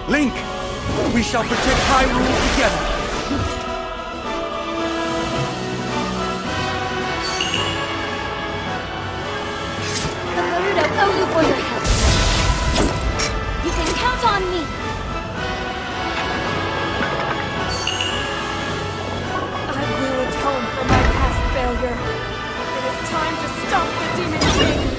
Link! We shall protect Hyrule together! Naruto owe you for your help. You can count on me. I will atone for my past failure. It is time to stop the Demon King.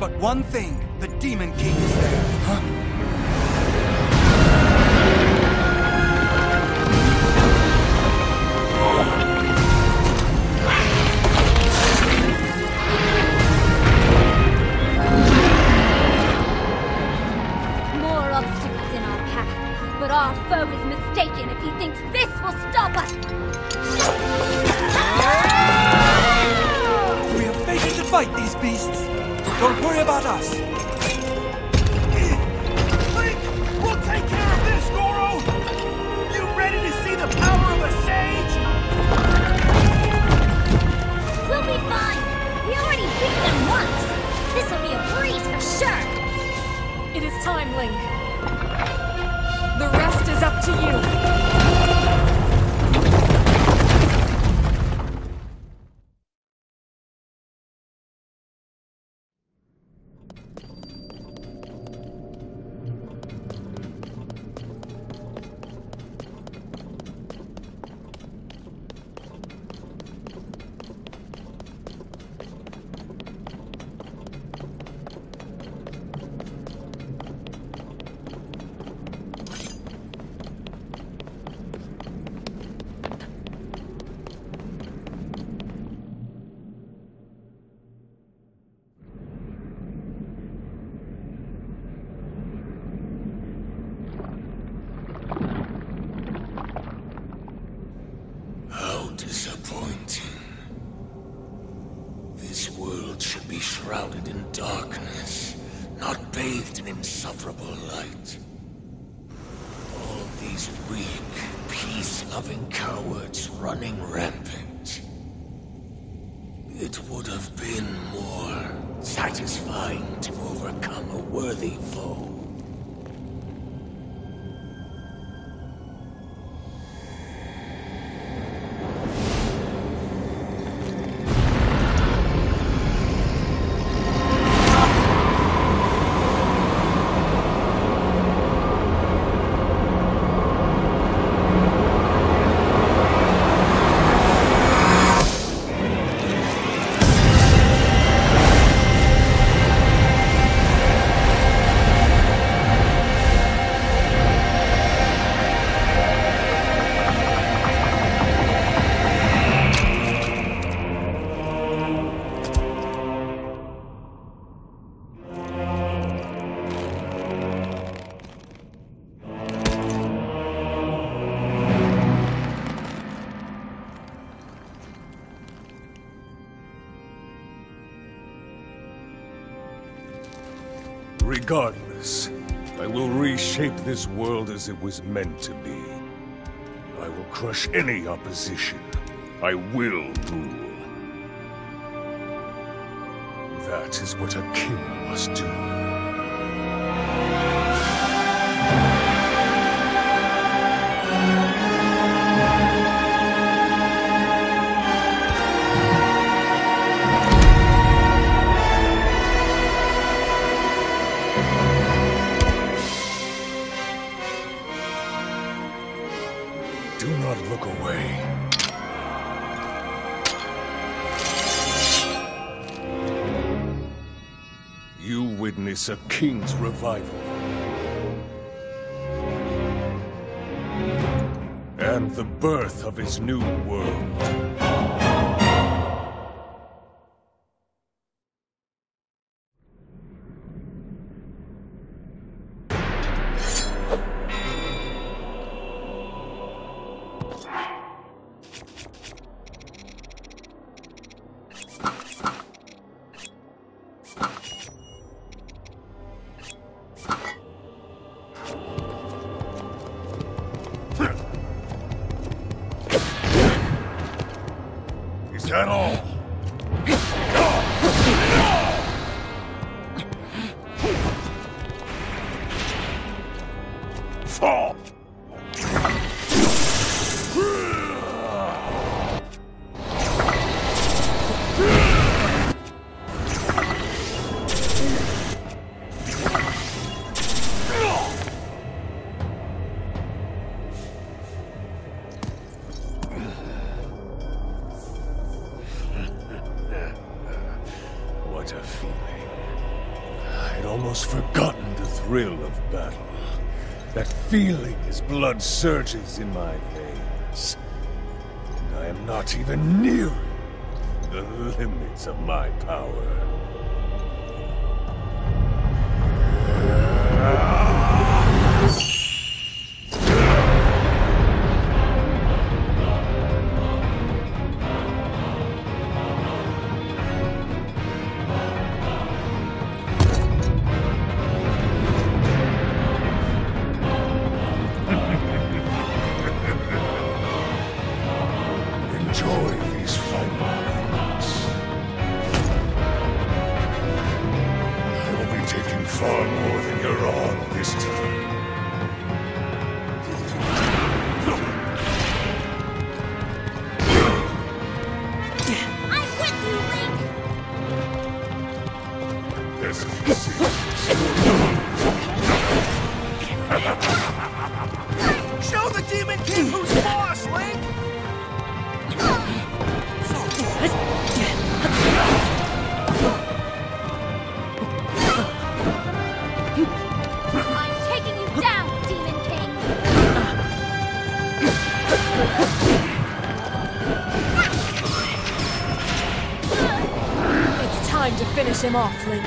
but one thing. The Demon King is there. Huh? More obstacles in our path, but our foe is mistaken if he thinks this will stop us! We have fated to fight these beasts. Don't worry about us. Link! We'll take care of this, Goro! You ready to see the power of a sage? We'll be fine! We already beat them once! This'll be a breeze for sure! It is time, Link. The rest is up to you. Disappointing. This world should be shrouded in darkness, not bathed in insufferable light. All these weak, peace-loving cowards running rampant. It would have been more satisfying to overcome a worthy foe. Regardless, I will reshape this world as it was meant to be. I will crush any opposition. I will rule. That is what a king must do. Do not look away. You witness a king's revival. And the birth of his new world. Is that all? Fall! almost forgotten the thrill of battle. That feeling as blood surges in my veins. And I am not even nearing the limits of my power. Show the Demon King who's boss, Link! I'm taking you down, Demon King! It's time to finish him off, Link.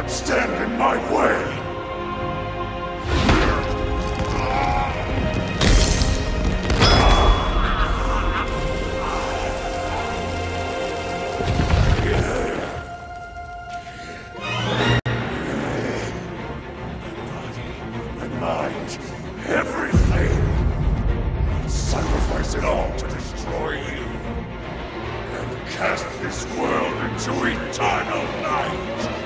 Stand in my way! it! Everything! Sacrifice it all to destroy you! And cast this world into eternal night!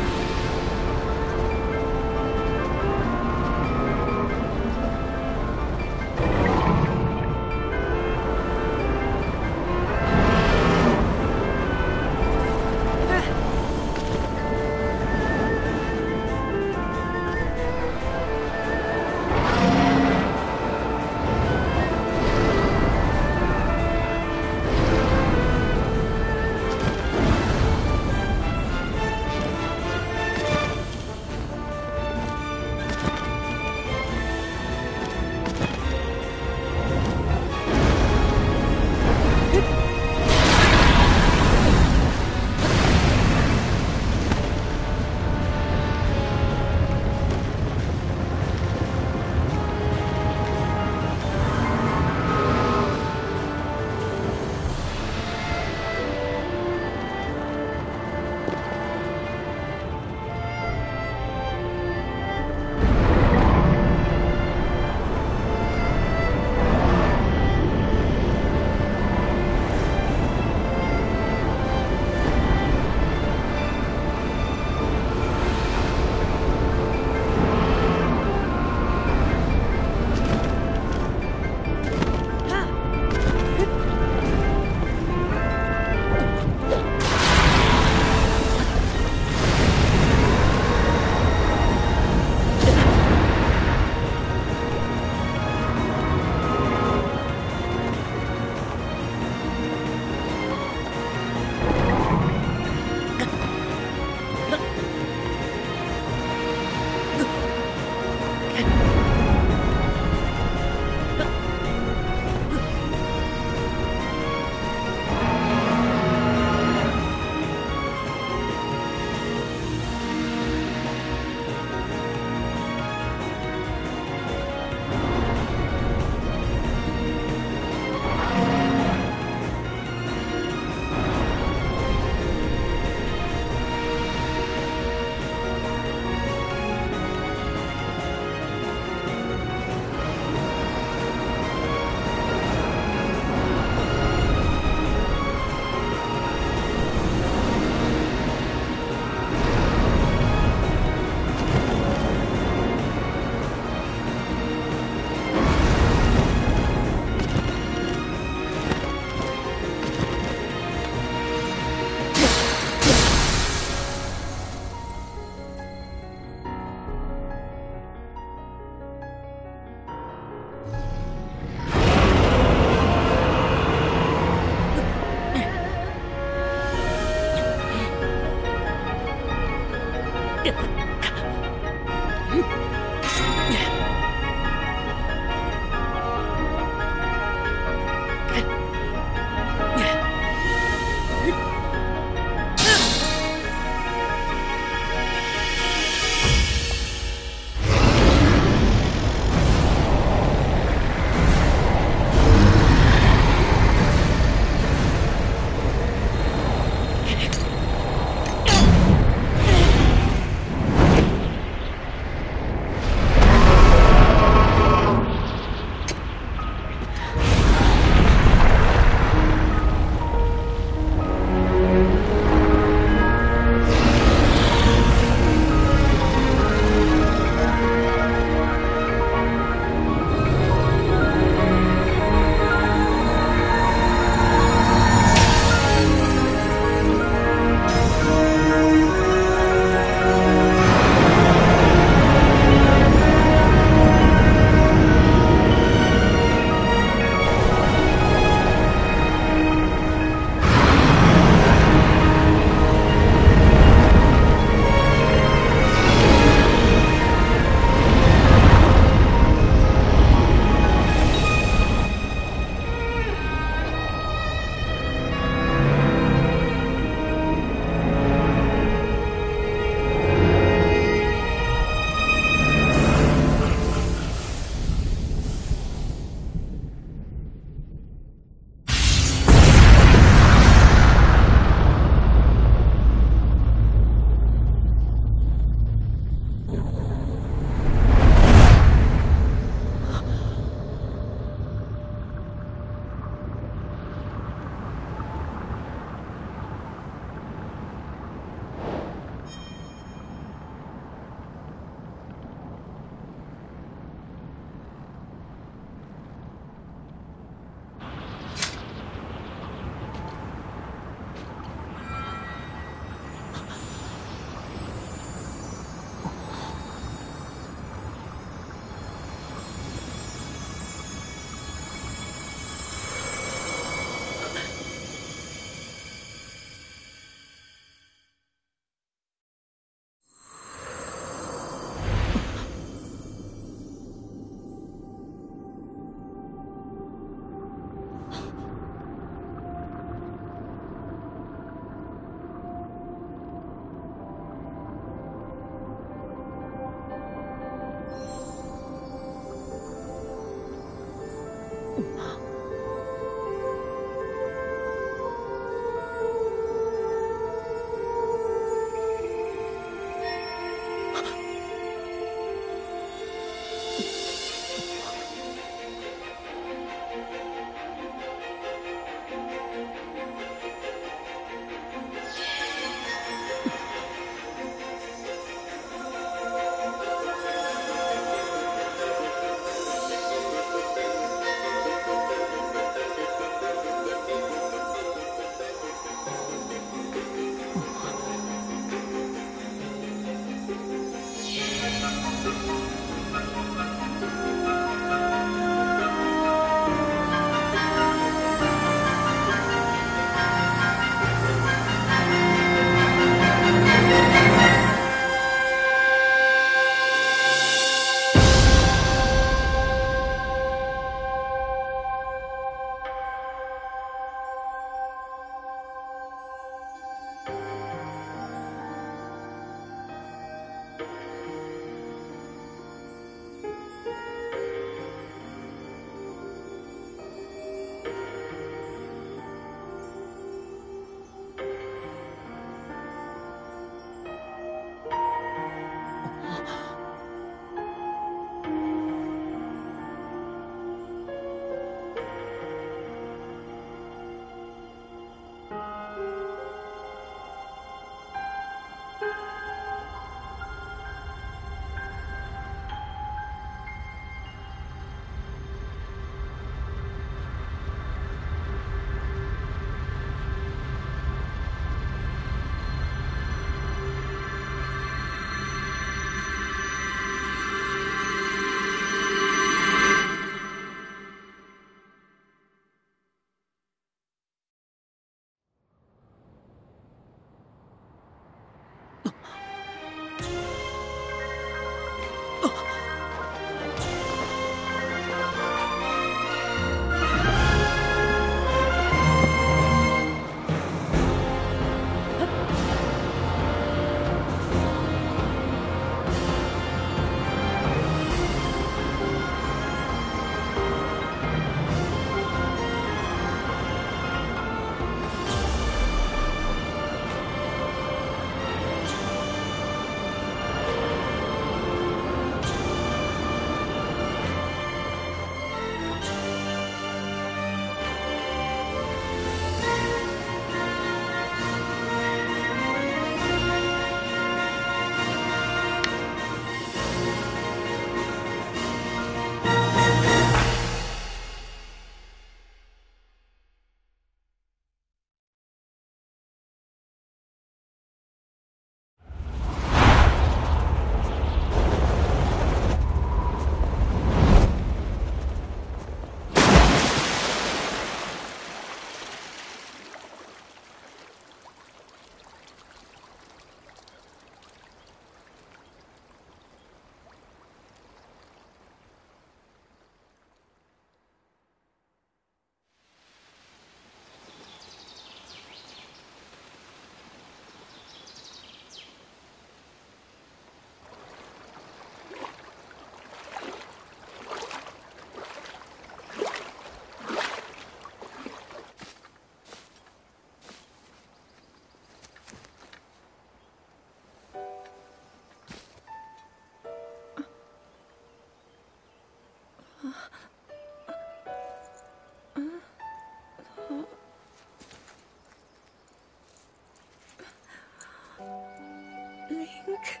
Link?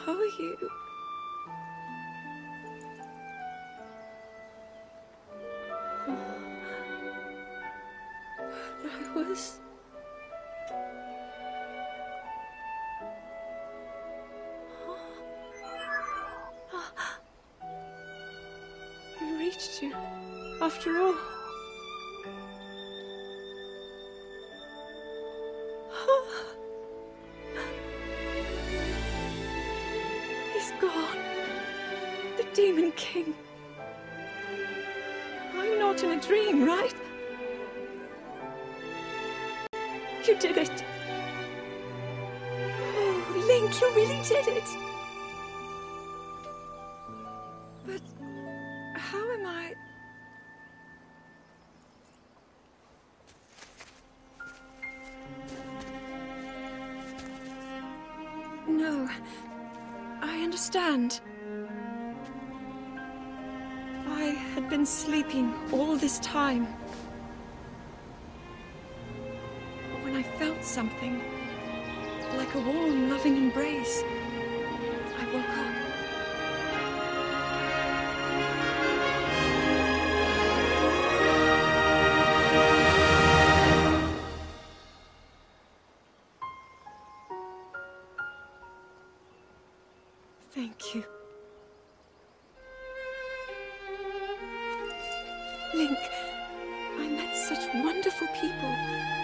How are you? I was... I reached you, after all. He's gone. The Demon King. I'm not in a dream, right? You did it. Oh, Link, you really did it. But how am I... No, I understand. I had been sleeping all this time. But when I felt something, like a warm, loving embrace, I woke up. Thank you. Link, I met such wonderful people.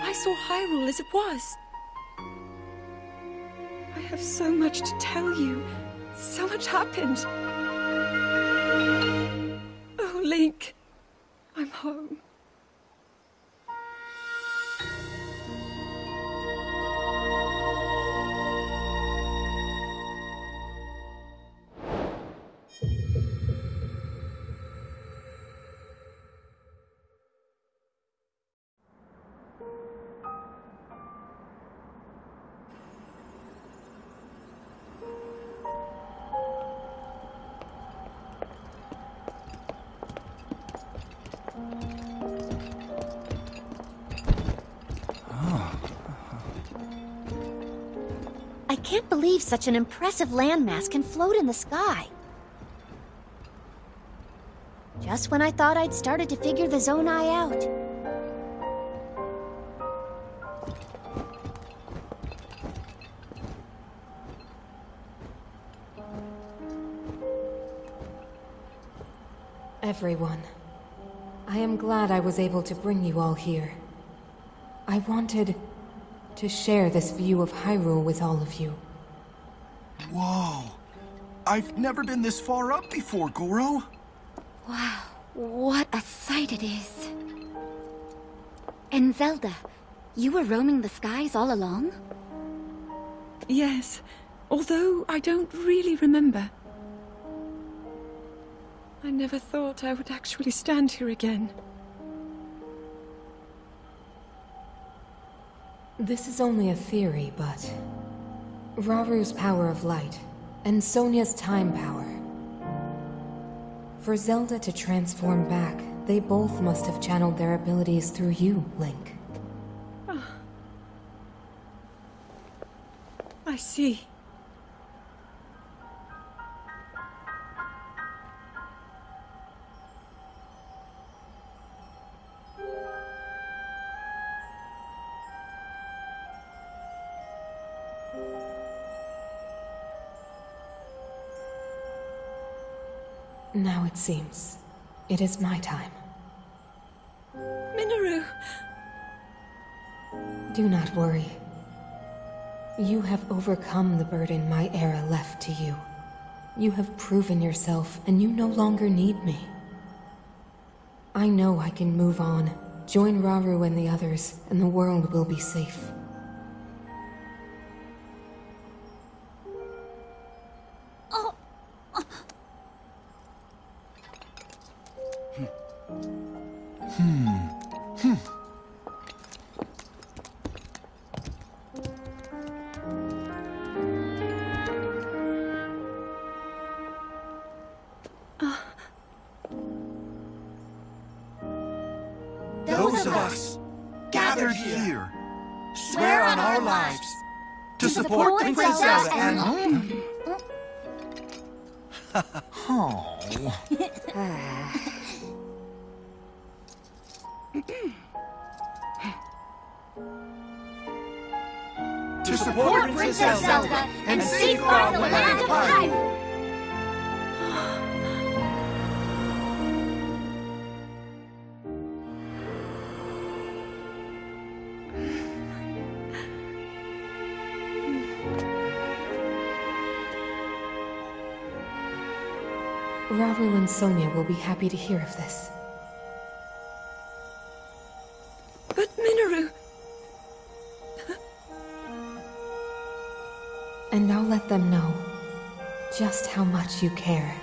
I saw Hyrule as it was. I have so much to tell you. So much happened. Oh, Link, I'm home. I can't believe such an impressive landmass can float in the sky. Just when I thought I'd started to figure the Zonai out. Everyone, I am glad I was able to bring you all here. I wanted to share this view of Hyrule with all of you. Whoa! I've never been this far up before, Goro. Wow, what a sight it is. And Zelda, you were roaming the skies all along? Yes, although I don't really remember. I never thought I would actually stand here again. This is only a theory, but Raru's power of light and Sonia's time power. For Zelda to transform back, they both must have channeled their abilities through you, Link. I see. Now it seems it is my time. Minoru! Do not worry. You have overcome the burden my era left to you. You have proven yourself, and you no longer need me. I know I can move on, join Raru and the others, and the world will be safe. Those of us gathered here swear on our lives To support Princess Zelda and... To support Princess Zelda and safeguard the land of Hyrule. Ravu and Sonia will be happy to hear of this. But Minoru... And I'll let them know just how much you care.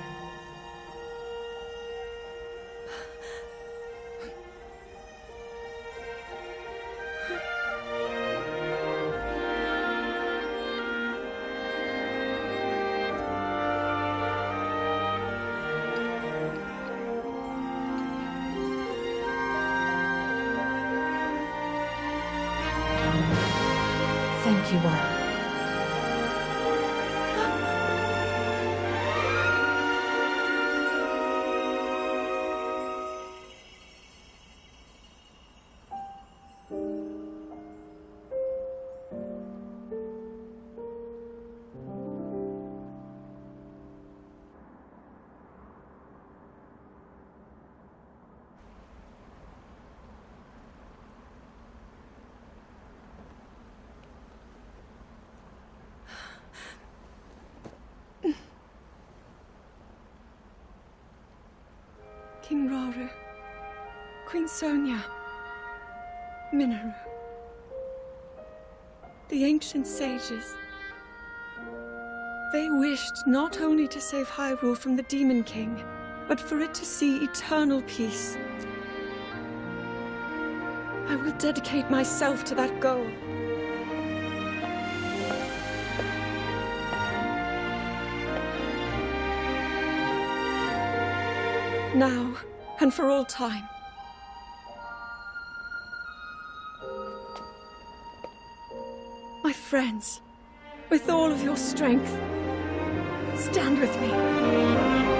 Thank you all. King Rauru, Queen Sonia, Minoru. The ancient sages. They wished not only to save Hyrule from the Demon King, but for it to see eternal peace. I will dedicate myself to that goal. Now, and for all time. My friends, with all of your strength, stand with me.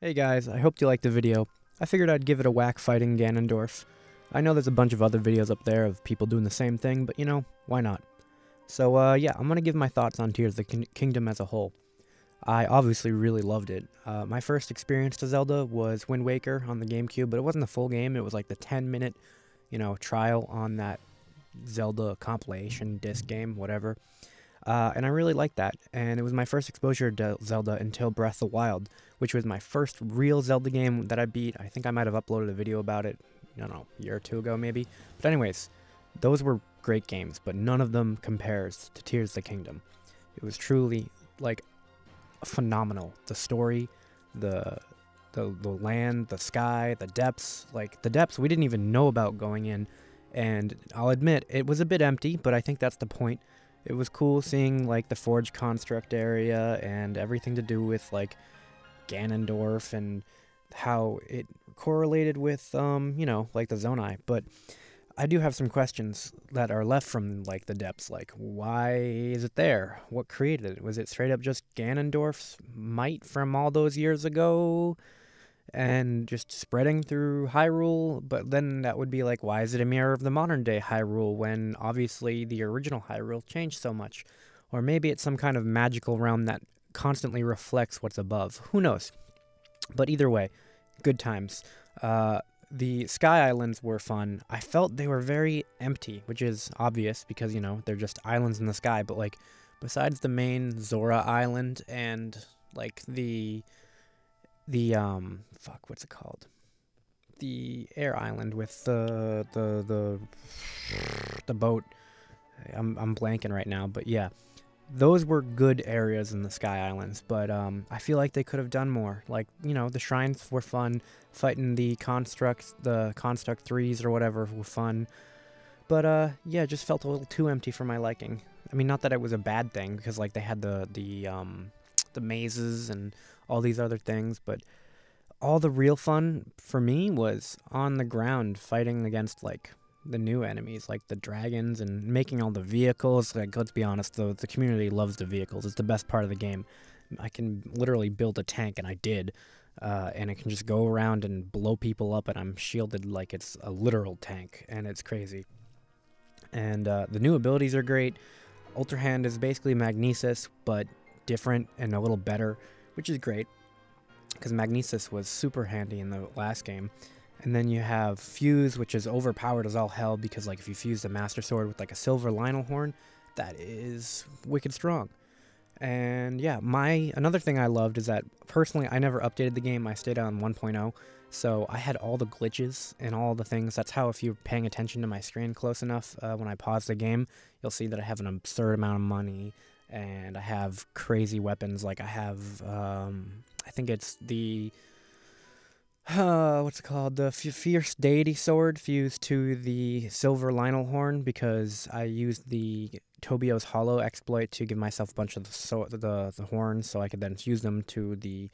Hey guys, I hope you liked the video. I figured I'd give it a whack fighting Ganondorf. I know there's a bunch of other videos up there of people doing the same thing, but you know, why not? So yeah, I'm gonna give my thoughts on Tears of the Kingdom as a whole. I obviously really loved it. My first experience to Zelda was Wind Waker on the GameCube, but it wasn't the full game, it was like the 10-minute, trial on that Zelda compilation disc game, whatever. And I really liked that, and it was my first exposure to Zelda until Breath of the Wild, which was my first real Zelda game that I beat. I think I might have uploaded a video about it, I don't know, a year or two ago maybe. But anyways, those were great games, but none of them compares to Tears of the Kingdom. It was truly, like, phenomenal. The story, the land, the sky, the depths, we didn't even know about going in, and I'll admit, it was a bit empty, but I think that's the point. It was cool seeing, like, the Forge Construct area and everything to do with, like, Ganondorf and how it correlated with, like the Zonai. But I do have some questions that are left from, like, the depths. Like, why is it there? What created it? Was it straight up just Ganondorf's might from all those years ago? and just spreading through Hyrule, but then that would be like, why is it a mirror of the modern day Hyrule when obviously the original Hyrule changed so much? Or maybe it's some kind of magical realm that constantly reflects what's above. Who knows? But either way, good times. The Sky Islands were fun. I felt they were very empty, which is obvious because, you know, they're just islands in the sky. But, like, besides the main Zora Island and, like, what's it called? The air island with the boat. I'm blanking right now, but yeah. Those were good areas in the Sky Islands, but I feel like they could have done more. Like, you know, the shrines were fun, fighting the Construct 3s or whatever were fun. But yeah, it just felt a little too empty for my liking. I mean, not that it was a bad thing, because like they had the mazes and all these other things, but all the real fun for me was on the ground fighting against like the new enemies, like the dragons, and making all the vehicles. Like, let's be honest, the community loves the vehicles. It's the best part of the game. I can literally build a tank, and I did, and it can just go around and blow people up, and I'm shielded like it's a literal tank, and it's crazy. And the new abilities are great. Ultra Hand is basically Magnesis, but different and a little better, which is great, because Magnesis was super handy in the last game. And then you have Fuse, which is overpowered as all hell, because like if you fuse the Master Sword with like a silver Lionel horn, that is wicked strong. And yeah, another thing I loved is that personally I never updated the game. I stayed on 1.0, so I had all the glitches and all the things. That's how, if you're paying attention to my screen close enough, when I pause the game, you'll see that I have an absurd amount of money, and I have crazy weapons. Like I have, I think it's the what's it called? The Fierce Deity Sword fused to the Silver Lionel Horn, because I used the Tobio's Hollow exploit to give myself a bunch of the horns, so I could then fuse them to the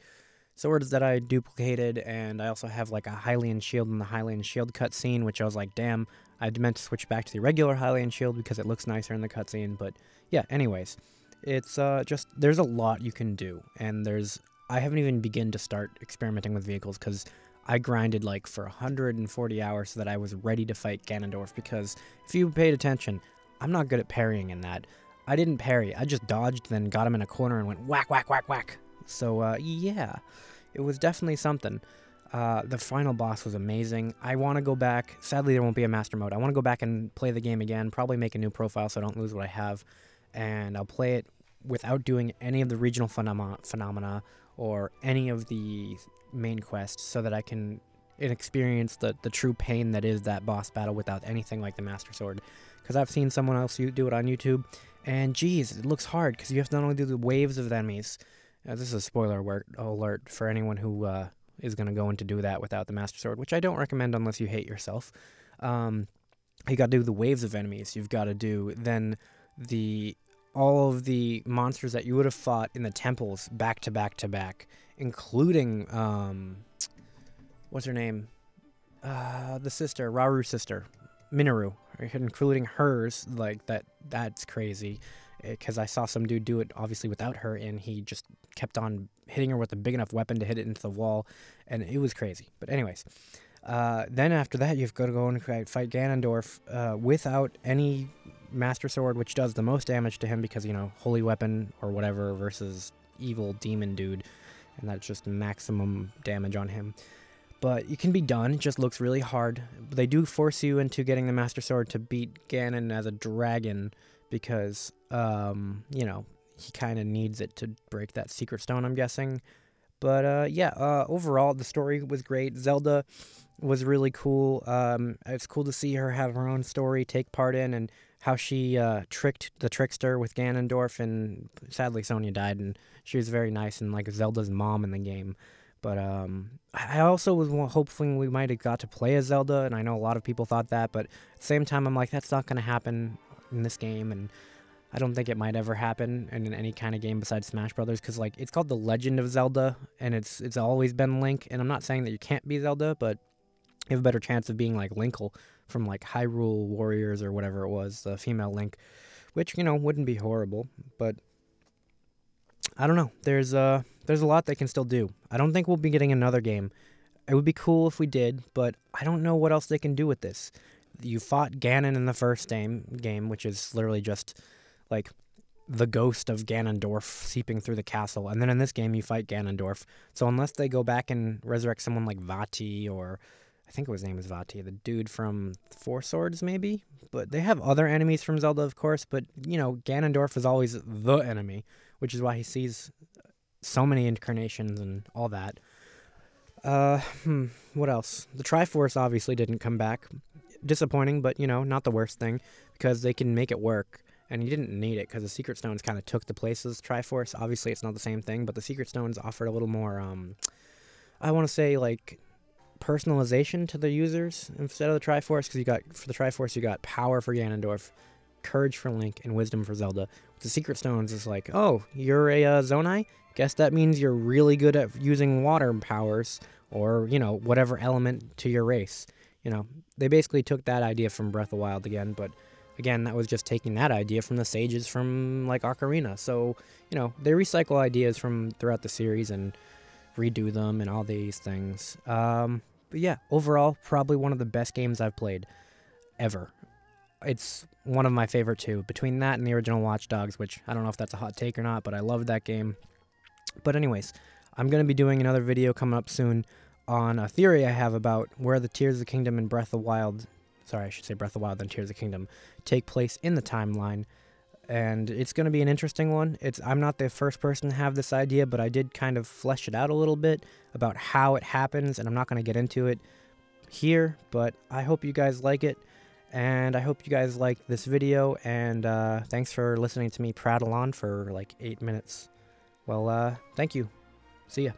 swords that I duplicated. And I also have like a Hylian Shield in the Hylian Shield cutscene, which I was like, damn, I meant to switch back to the regular Hylian Shield because it looks nicer in the cutscene. But yeah, anyways, it's just, there's a lot you can do, and I haven't even begun to start experimenting with vehicles, because I grinded like for 140 hours so that I was ready to fight Ganondorf, because if you paid attention, I'm not good at parrying in that. I didn't parry, I just dodged, then got him in a corner and went whack, whack, whack, whack. So yeah, it was definitely something. The final boss was amazing. I want to go back. Sadly, there won't be a master mode. I want to go back and play the game again, probably make a new profile so I don't lose what I have, and I'll play it without doing any of the regional phenomena or any of the main quests, so that I can experience the true pain that is that boss battle without anything like the Master Sword. Because I've seen someone else do it on YouTube, and geez, it looks hard, because you have to not only do the waves of enemies. This is a spoiler alert for anyone who is going to go in to do that without the Master Sword, which I don't recommend unless you hate yourself. You got to do the waves of enemies. You've got to do then all of the monsters that you would have fought in the temples back to back to back, including, what's her name? The sister, Raru's sister, Minoru, including hers. Like, that's crazy, because I saw some dude do it, obviously, without her, and he just kept on hitting her with a big enough weapon to hit it into the wall, and it was crazy. But anyways, then after that, you've got to go and fight Ganondorf without any Master Sword, which does the most damage to him, because, you know, holy weapon or whatever versus evil demon dude, and that's just maximum damage on him. But it can be done. It just looks really hard. They do force you into getting the Master Sword to beat Ganon as a dragon, because you know, he kind of needs it to break that secret stone, I'm guessing. But yeah, overall the story was great. Zelda was really cool. It's cool to see her have her own story, take part in, and how she tricked the trickster with Ganondorf, and sadly Sonya died, and she was very nice and like Zelda's mom in the game. But I also was hoping we might have got to play as Zelda, and I know a lot of people thought that, but at the same time I'm like, that's not going to happen in this game, and I don't think it might ever happen in any kind of game besides Smash Brothers, because like it's called The Legend of Zelda, and it's always been Link, and I'm not saying that you can't be Zelda, but you have a better chance of being like Linkle from like Hyrule Warriors or whatever it was, the female Link, which, you know, wouldn't be horrible, but I don't know. There's a lot they can still do. I don't think we'll be getting another game it would be cool if we did, but I don't know what else they can do with this. You fought Ganon in the first game, which is literally just, like, the ghost of Ganondorf seeping through the castle. And then in this game, you fight Ganondorf. So unless they go back and resurrect someone like Vati, or I think his name is Vati, the dude from Four Swords, maybe? But they have other enemies from Zelda, of course, but, you know, Ganondorf is always the enemy, which is why he sees so many incarnations and all that. What else? The Triforce obviously didn't come back. Disappointing, but, you know, not the worst thing, because they can make it work. And you didn't need it, because the Secret Stones kind of took the place of Triforce. Obviously, it's not the same thing, but the Secret Stones offered a little more, I want to say, like, personalization to the users instead of the Triforce, because for the Triforce, you got power for Ganondorf, courage for Link, and wisdom for Zelda. With the Secret Stones, it's like, oh, you're a Zonai? Guess that means you're really good at using water powers, or, you know, whatever element to your race. You know, they basically took that idea from Breath of the Wild again, but again, that was just taking that idea from the sages from, like, Ocarina. So, you know, they recycle ideas from throughout the series and redo them and all these things. But yeah, overall, probably one of the best games I've played ever. It's one of my favorite, too. Between that and the original Watch Dogs, which I don't know if that's a hot take or not, but I loved that game. But anyways, I'm going to be doing another video coming up soon on a theory I have about where the Tears of the Kingdom and Breath of the Wild... Sorry, I should say Breath of the Wild then Tears of the Kingdom take place in the timeline, and it's going to be an interesting one. I'm not the first person to have this idea, but I did kind of flesh it out a little bit about how it happens, and I'm not going to get into it here, but I hope you guys like it, and I hope you guys like this video, and thanks for listening to me prattle on for like 8 minutes. Well, thank you. See ya.